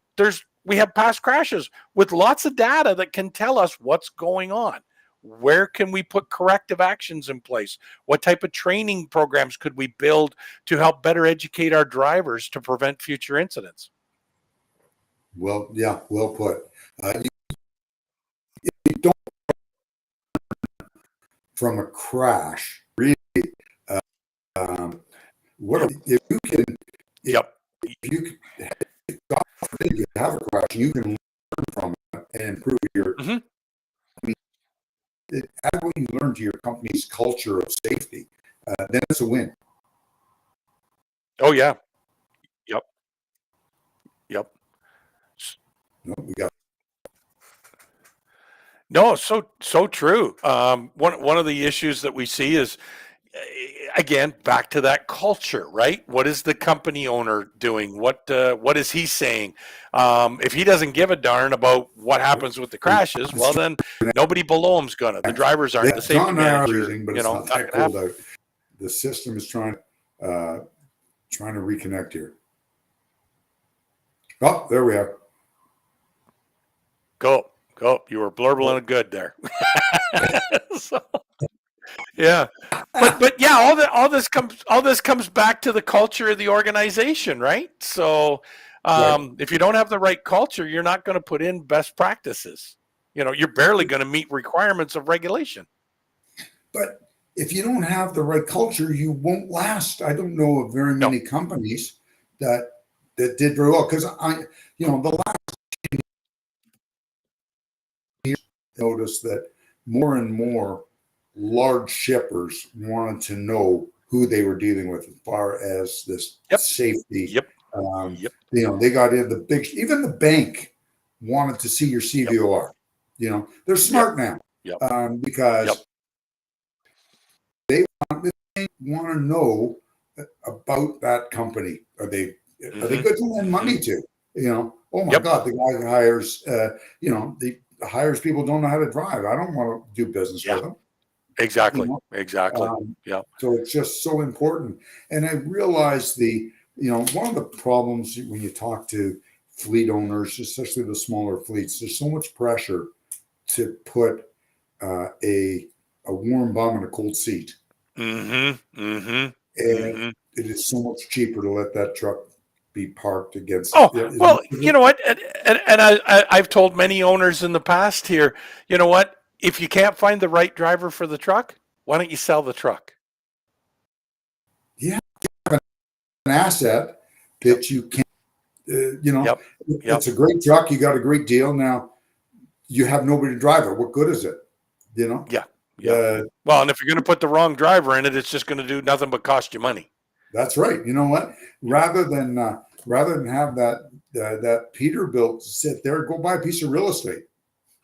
we have past crashes with lots of data that can tell us what's going on. Where can we put corrective actions in place? What type of training programs could we build to help better educate our drivers to prevent future incidents? Well put. You don't from a crash, really. If you can? If you God forbid you have a crash, you can learn from it and improve your. Add what you learn to your company's culture of safety, then it's a win. Oh yeah. Yep. No, so true. One of the issues that we see is, again, back to that culture, right? What is the company owner doing? What is he saying? If he doesn't give a darn about what happens with the crashes, well, then nobody below him's gonna. The drivers aren't the safety manager. But it's not that cold out. The system is trying to reconnect here. Oh, there we are. Go. You were blurbling good there. Yeah, but yeah, all this comes back to the culture of the organization, right? So if you don't have the right culture, you're not going to put in best practices. You're barely going to meet requirements of regulation. But if you don't have the right culture, you won't last. I don't know of very many companies that did very well, because the last year noticed that more and more large shippers wanted to know who they were dealing with as far as this safety. They got in even the bank wanted to see your CVOR. They're smart now. Because they want to know about that company. Are they good to lend money to? Oh my God, the guy who hires, hires people who don't know how to drive. I don't want to do business with them. You Exactly. know, Exactly. um, Yeah. so it's just so important. And I realized one of the problems when you talk to fleet owners, especially the smaller fleets, there's so much pressure to put a warm bum in a cold seat, Mm-hmm. Mm-hmm. and Mm-hmm. it is so much cheaper to let that truck be parked against. Oh, well, you know what? And I've told many owners in the past here, you know what? If you can't find the right driver for the truck, why don't you sell the truck? Yeah, an asset Yep. that you can, you know, Yep. Yep. it's a great truck. You got a great deal. Now you have nobody to drive it. What good is it? You know, Yeah. Yeah. Well, and if you're going to put the wrong driver in it, it's just going to do nothing but cost you money. that's right. You know what? Rather than have that Peterbilt sit there, go buy a piece of real estate.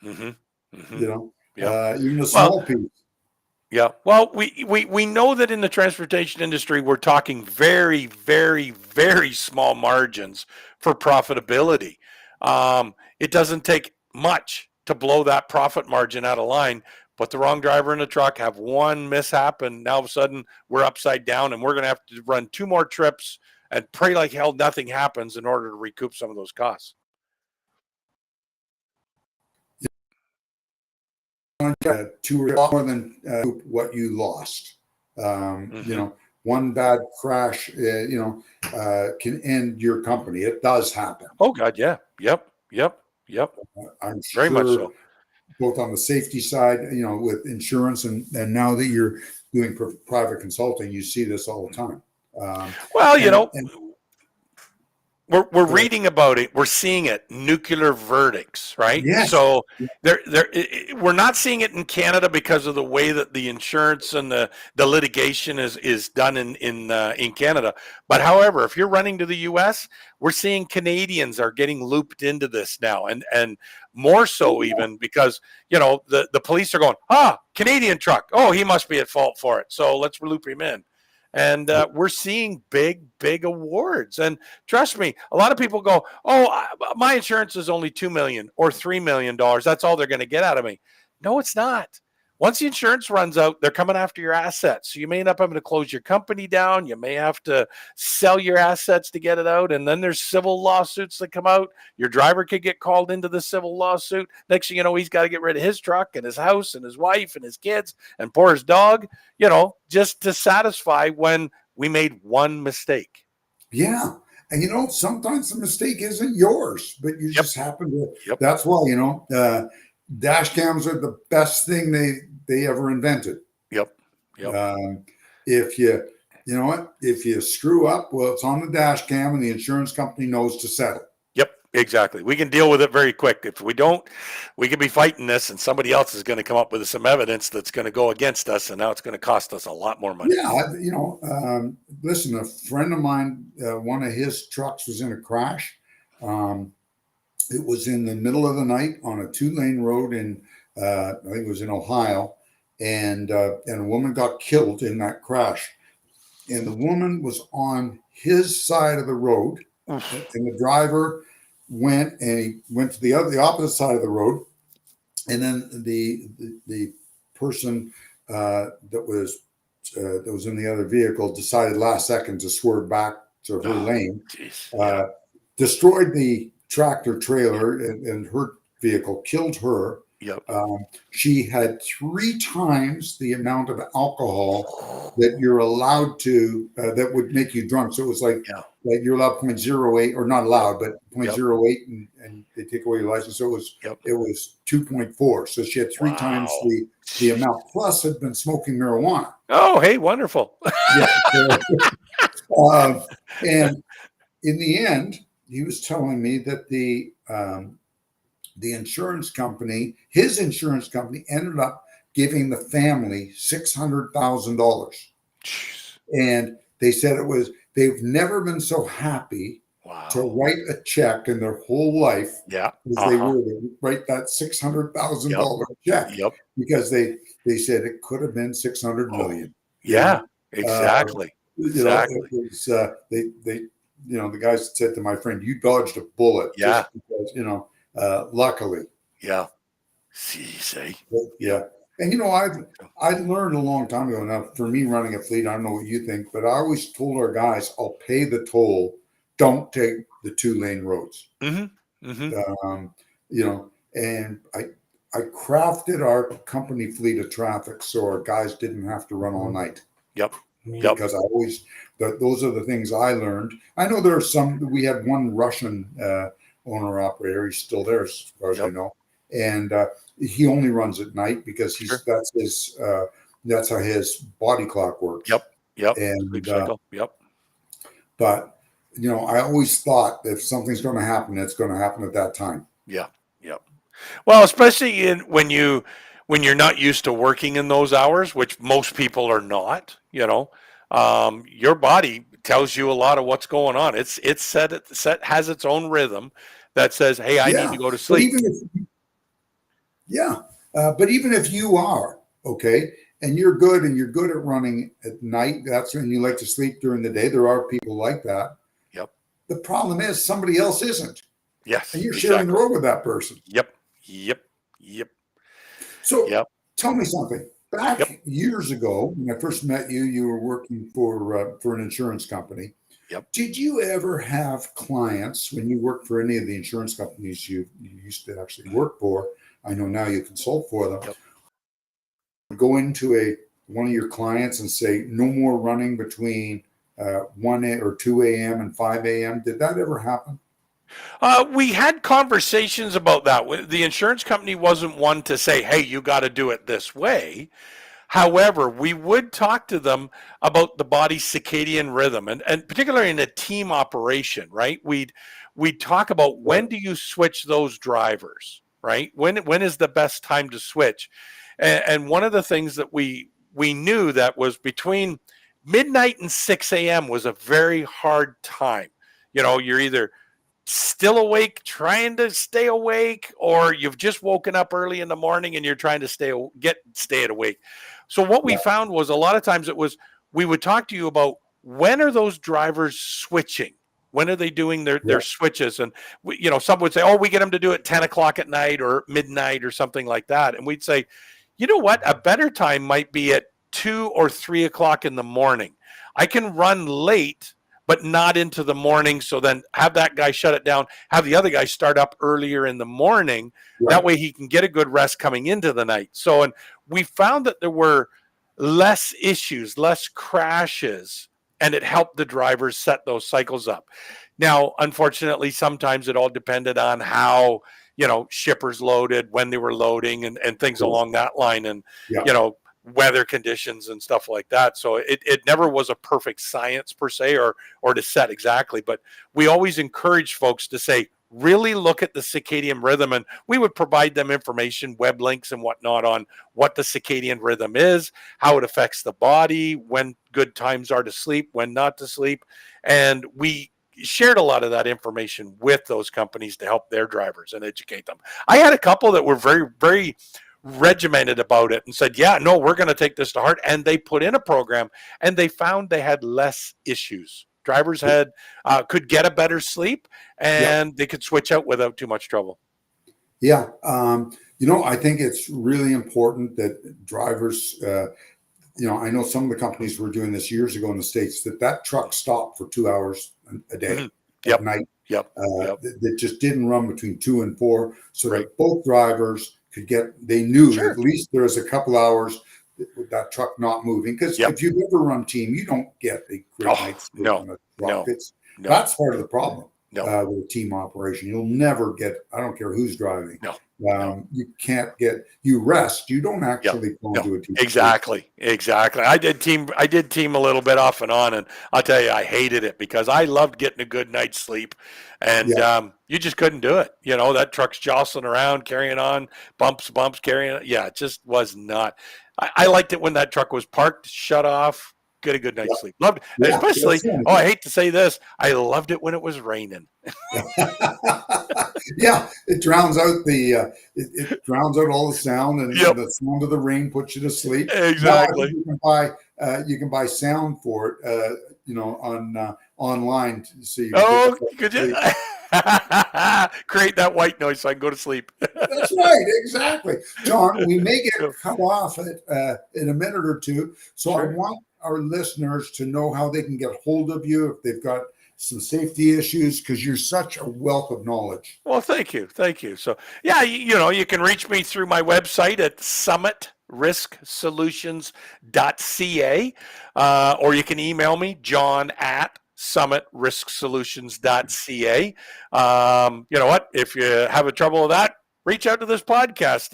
Mm-hmm. Mm-hmm. You know, Yeah. even a Well, small piece. yeah. Well, we know that in the transportation industry, we're talking very, very, very small margins for profitability. It doesn't take much to blow that profit margin out of line. Put the wrong driver in the truck, have one mishap, and now all of a sudden we're upside down, and we're going to have to run 2 more trips and pray like hell nothing happens in order to recoup some of those costs. To a lot more than what you lost. Mm-hmm. One bad crash, can end your company. It does happen. Oh God, yeah, yep, yep, yep. I'm Very much sure, so. both on the safety side, with insurance, and now that you're doing private consulting, you see this all the time. Well, And we're reading about it, we're seeing it, nuclear verdicts, right? yes, So we're not seeing it in Canada because of the way that the insurance and the litigation is done in Canada. But however, if you're running to the US, we're seeing Canadians are getting looped into this now, and more so even because the police are going, Canadian truck, oh, he must be at fault for it, so let's loop him in. And we're seeing big awards. And trust me, a lot of people go, my insurance is only $2 million or $3 million. That's all they're going to get out of me. No, it's not. Once the insurance runs out, they're coming after your assets. So you may end up having to close your company down. You may have to sell your assets to get it out. And then there's civil lawsuits that come out. Your driver could get called into the civil lawsuit. Next thing you know, he's got to get rid of his truck and his house and his wife and his kids and poor his dog, just to satisfy when we made one mistake. yeah. And sometimes the mistake isn't yours, but you just happen to. Yep. That's why dash cams are the best thing they ever invented. Yep. If you screw up, well, it's on the dash cam, and the insurance company knows to settle. Yep, exactly. We can deal with it very quick. If we don't, we could be fighting this, and somebody else is going to come up with some evidence that's going to go against us, and now it's going to cost us a lot more money. Yeah, listen, a friend of mine, one of his trucks was in a crash. It was in the middle of the night on a 2-lane road in, I think it was in Ohio, and a woman got killed in that crash. And the woman was on his side of the road, and the driver went to the opposite side of the road, and then the person that was in the other vehicle decided last second to swerve back to her lane, destroyed the tractor trailer and her vehicle, killed her. Yep. She had 3 times the amount of alcohol that you're allowed to, that would make you drunk. So it was like you're allowed 0.08, or not allowed, but 0.08, and they take away your license. So it was 2.4. So she had 3 times the amount. Plus, had been smoking marijuana. Oh, hey, wonderful. And in the end, he was telling me that the insurance company, his insurance company, ended up giving the family $600,000. And they said they've never been so happy to write a check in their whole life as they were to write that $600,000 check. Because they said it could have been 600 million. Yeah, exactly. It was, the guys said to my friend, "You dodged a bullet." Yeah. Just because, luckily. Yeah. See. Yeah. And I learned a long time ago. Now, for me running a fleet, I don't know what you think, but I always told our guys, I'll pay the toll. Don't take the 2-lane roads. Mm-hmm. Mm-hmm. And I crafted our company fleet of traffic so our guys didn't have to run all night. Yep. Because those are the things I learned. I know there are some. We had one Russian owner operator. He's still there, as far as I know, and he only runs at night because that's how his body clock works. Yep. And But I always thought if something's going to happen, it's going to happen at that time. Yeah. Well, especially when you're not used to working in those hours, which most people are not. Your body tells you a lot of what's going on. It's set has its own rhythm that says, "Hey, I need to go to sleep." But even if you are okay and you're good at running at night, that's when you like to sleep during the day. There are people like that. Yep. The problem is somebody else isn't. Yes. And you're sharing the road with that person. Yep. So tell me something. Back years ago, when I first met you, you were working for an insurance company. Yep. Did you ever have clients when you worked for any of the insurance companies you used to actually work for? I know now you consult for them. Yep. Go into one of your clients and say, no more running between 1 or 2 a.m. and 5 a.m. Did that ever happen? We had conversations about that. The insurance company wasn't one to say, "Hey, you got to do it this way." However, we would talk to them about the body's circadian rhythm, and particularly in a team operation, right? We'd talk about when do you switch those drivers, right? When is the best time to switch? And one of the things that we knew that was between midnight and 6 a.m. was a very hard time. You're either still awake, trying to stay awake, or you've just woken up early in the morning and you're trying to stay awake. So what we found was a lot of times we would talk to you about when are those drivers switching? When are they doing their switches? And some would say, "Oh, we get them to do it 10 o'clock at night or midnight or something like that." And we'd say, "You know what? A better time might be at 2 or 3 o'clock in the morning. I can run late, but not into the morning. So then have that guy shut it down, have the other guy start up earlier in the morning. Right. That way he can get a good rest coming into the night." And we found that there were less issues, less crashes, and it helped the drivers set those cycles up. Now, unfortunately, sometimes it all depended on how, shippers loaded, when they were loading and things along that line. And, weather conditions and stuff like that. So it never was a perfect science per se or to set exactly, but we always encourage folks to say, really look at the circadian rhythm, and we would provide them information, web links and whatnot on what the circadian rhythm is, how it affects the body, when good times are to sleep, when not to sleep. And we shared a lot of that information with those companies to help their drivers and educate them. I had a couple that were very, very regimented about it and said, "Yeah, no, we're going to take this to heart." And they put in a program and they found they had less issues. Drivers could get a better sleep and they could switch out without too much trouble. Yeah. I think it's really important that drivers, I know some of the companies were doing this years ago in the States, that truck stopped for 2 hours a day at night. That just didn't run between 2 and 4 so that both drivers they knew at least there was a couple hours with that truck not moving. Because if you've ever run team, you don't get a great night's sleep on a truck. That's part of the problem with a team operation. You'll never get, I don't care who's driving. You can't you rest. You don't actually fall into a team. Exactly. I did team a little bit off and on, and I'll tell you, I hated it because I loved getting a good night's sleep, and you just couldn't do it. That truck's jostling around, carrying on, bumps, carrying. Yeah, it just was not. I liked it when that truck was parked, shut off, get a good night's sleep. Loved it. Especially, I hate to say this, I loved it when it was raining. It drowns out it drowns out all the sound, and the sound of the rain puts you to sleep. Exactly. You can buy sound for it, on online. So could you? Create that white noise so I can go to sleep. That's right, exactly. John, we may get cut off in a minute or two. So I Sure. want our listeners to know how they can get hold of you if they've got some safety issues, because you're such a wealth of knowledge. Well, thank you. Thank you. So, yeah, you can reach me through my website at summitriksolutions.ca, or you can email me, John at summitriksolutions.ca. You know what? If you have a trouble with that, reach out to this podcast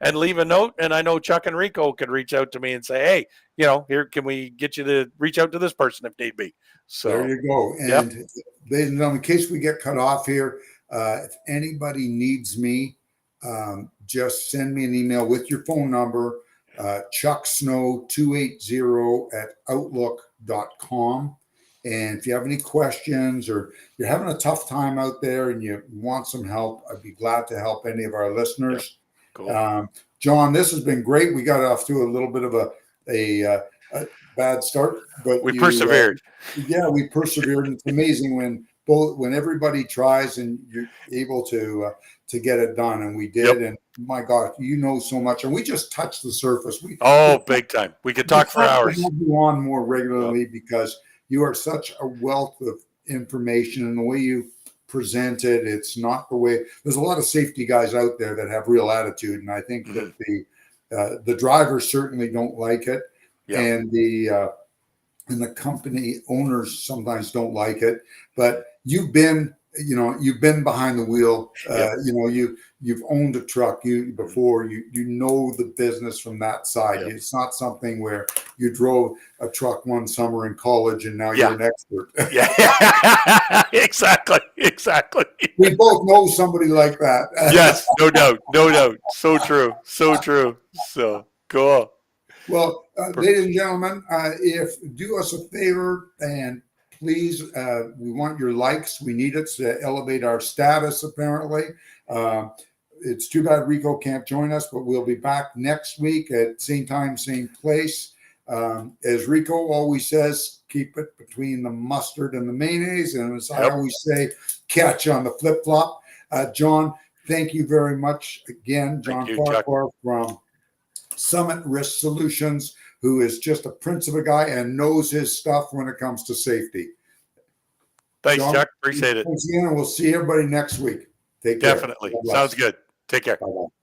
and leave a note. And I know Chuck and Rico could reach out to me and say, hey, here, can we get you to reach out to this person if need be? So there you go. And ladies and gentlemen, in case we get cut off here, if anybody needs me, just send me an email with your phone number, chucksnow280@outlook.com. And if you have any questions or you're having a tough time out there and you want some help, I'd be glad to help any of our listeners. Cool. John, this has been great. We got off to a little bit of a bad start, but We persevered. We persevered. And it's amazing when everybody tries and you're able to get it done, and we did. Yep. And my God, you know so much, and we just touched the surface. Big time. We could talk for hours. Have you on more regularly because you are such a wealth of information, and the way you present it, it's not the way. There's a lot of safety guys out there that have real attitude, and I think that the drivers certainly don't like it, and the company owners sometimes don't like it. But you've been behind the wheel. You've owned a truck before. You know the business from that side. It's not something where you drove a truck one summer in college and now you're an expert. Exactly. We both know somebody like that. Yes, no doubt. So true. So cool. Well, ladies and gentlemen, do us a favor and please, we want your likes. We need it to elevate our status, apparently. It's too bad Rico can't join us, but we'll be back next week at same time, same place. As Rico always says, keep it between the mustard and the mayonnaise. And as I always say, catch on the flip-flop. John, thank you very much again. John Farquhar from Summit Risk Solutions, who is just a prince of a guy and knows his stuff when it comes to safety. Thanks, John, Chuck. Appreciate it. Thanks again, and we'll see everybody next week. Take care. Definitely. Sounds good. Take care. Bye-bye.